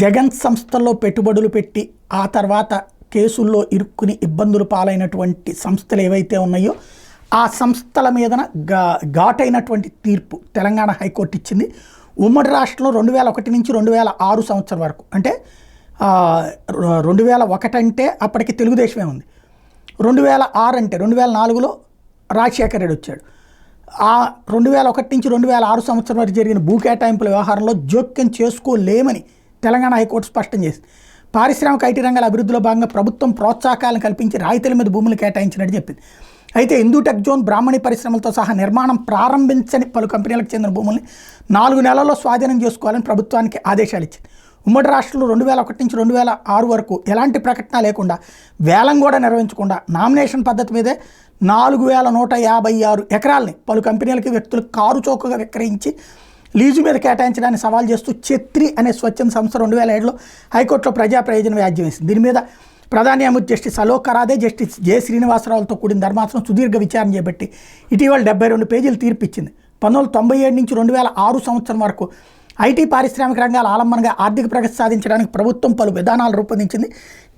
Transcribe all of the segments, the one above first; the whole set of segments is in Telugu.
జగన్ సంస్థల్లో పెట్టుబడులు పెట్టి ఆ తర్వాత కేసుల్లో ఇరుక్కుని ఇబ్బందులు పాలైనటువంటి సంస్థలు ఏవైతే ఉన్నాయో ఆ సంస్థల మీదన ఘాటైనటువంటి తీర్పు తెలంగాణ హైకోర్టు ఇచ్చింది. ఉమ్మడి రాష్ట్రంలో 2001 నుంచి 2006 సంవత్సరం వరకు, అంటే 2001 అంటే అప్పటికి తెలుగుదేశమే ఉంది, 2006 అంటే 2004లో రాజశేఖర రెడ్డి వచ్చాడు. ఆ 2001 నుంచి 2006 సంవత్సరం వరకు జరిగిన భూ కేటాయింపుల వ్యవహారంలో జోక్యం చేసుకోలేమని తెలంగాణ హైకోర్టు స్పష్టం చేసింది. పారిశ్రామిక ఐటీ రంగాల అభివృద్ధిలో భాగంగా ప్రభుత్వం ప్రోత్సాహకాలను కల్పించి రాయితీల మీద భూములు కేటాయించినట్టు చెప్పింది. అయితే హిందూటెక్ జోన్, బ్రాహ్మణి పరిశ్రమలతో సహా నిర్మాణం ప్రారంభించని పలు కంపెనీలకు చెందిన భూముల్ని 4 నెలల్లో స్వాధీనం చేసుకోవాలని ప్రభుత్వానికి ఆదేశాలు ఇచ్చింది. ఉమ్మడి రాష్ట్రంలో 2001 నుంచి 2006 వరకు ఎలాంటి ప్రకటన లేకుండా, వేలం కూడా నిర్వహించకుండా నామినేషన్ పద్ధతి మీదే 4156 ఎకరాలని పలు కంపెనీలకి, వ్యక్తులకు కారు చౌకగా విక్రయించి లీజు మీద కేటాయించడాన్ని సవాల్ చేస్తూ ఛత్రి అనే స్వచ్ఛంద సంస్థ 2007లో హైకోర్టులో ప్రజా ప్రయోజన వ్యాజ్యం వేసింది. దీని మీద ప్రధాన న్యాయమూర్తి జస్టిస్ అలోక్ కరాదే, జస్టిస్ జె శ్రీనివాసరావులతో కూడిన ధర్మాసనం సుదీర్ఘ విచారణ చేపట్టి ఇటీవల 72 పేజీలు తీర్పు ఇచ్చింది. 1997 నుంచి 2006 సంవత్సరం వరకు ఐటీ పారిశ్రామిక రంగాల ఆలంబనగా ఆర్థిక ప్రగతి సాధించడానికి ప్రభుత్వం పలు విధానాలు రూపొందించింది.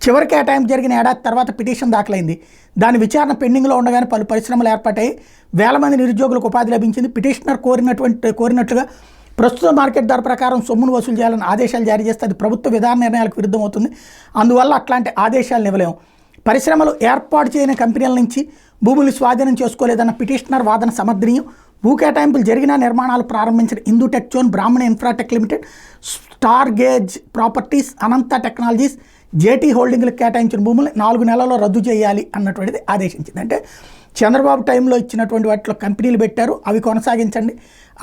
చివరి కేటాయింపు జరిగిన ఏడాది తర్వాత పిటిషన్ దాఖలైంది. దాని విచారణ పెండింగ్లో ఉండగానే పలు పరిశ్రమలు ఏర్పాటాయి, వేల మంది నిరుద్యోగులకు ఉపాధి లభించింది. పిటిషనర్ కోరినట్లుగా ప్రస్తుత మార్కెట్ ధర ప్రకారం సొమ్మును వసూలు చేయాలని ఆదేశాలు జారీ చేస్తే అది ప్రభుత్వ విధాన నిర్ణయాలకు విరుద్ధమవుతుంది. అందువల్ల అట్లాంటి ఆదేశాలు ఇవ్వలేము. పరిశ్రమలు ఏర్పాటు చేయని కంపెనీల నుంచి భూములు స్వాధీనం చేసుకోలేదన్న పిటిషనర్ వాదన సమర్థనీయం. భూ కేటాయింపులు జరిగిన నిర్మాణాలు ప్రారంభించిన Hindutech zone, Brahmani infratech limited, star gaze properties, Anantha technologies, JT హోల్డింగ్లకు కేటాయించిన భూములు 4 నెలల్లో రద్దు చేయాలి అన్నటువంటిది ఆదేశించింది. అంటే చంద్రబాబు టైంలో ఇచ్చినటువంటి వాటిలో కంపెనీలు పెట్టారు, అవి కొనసాగించండి.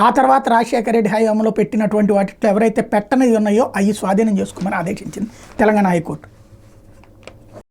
ఆ తర్వాత రాజశేఖర రెడ్డి హయాంలో పెట్టినటువంటి వాటిలో ఎవరైతే పెట్టనివి ఉన్నాయో అవి స్వాధీనం చేసుకోమని ఆదేశించింది తెలంగాణ హైకోర్టు.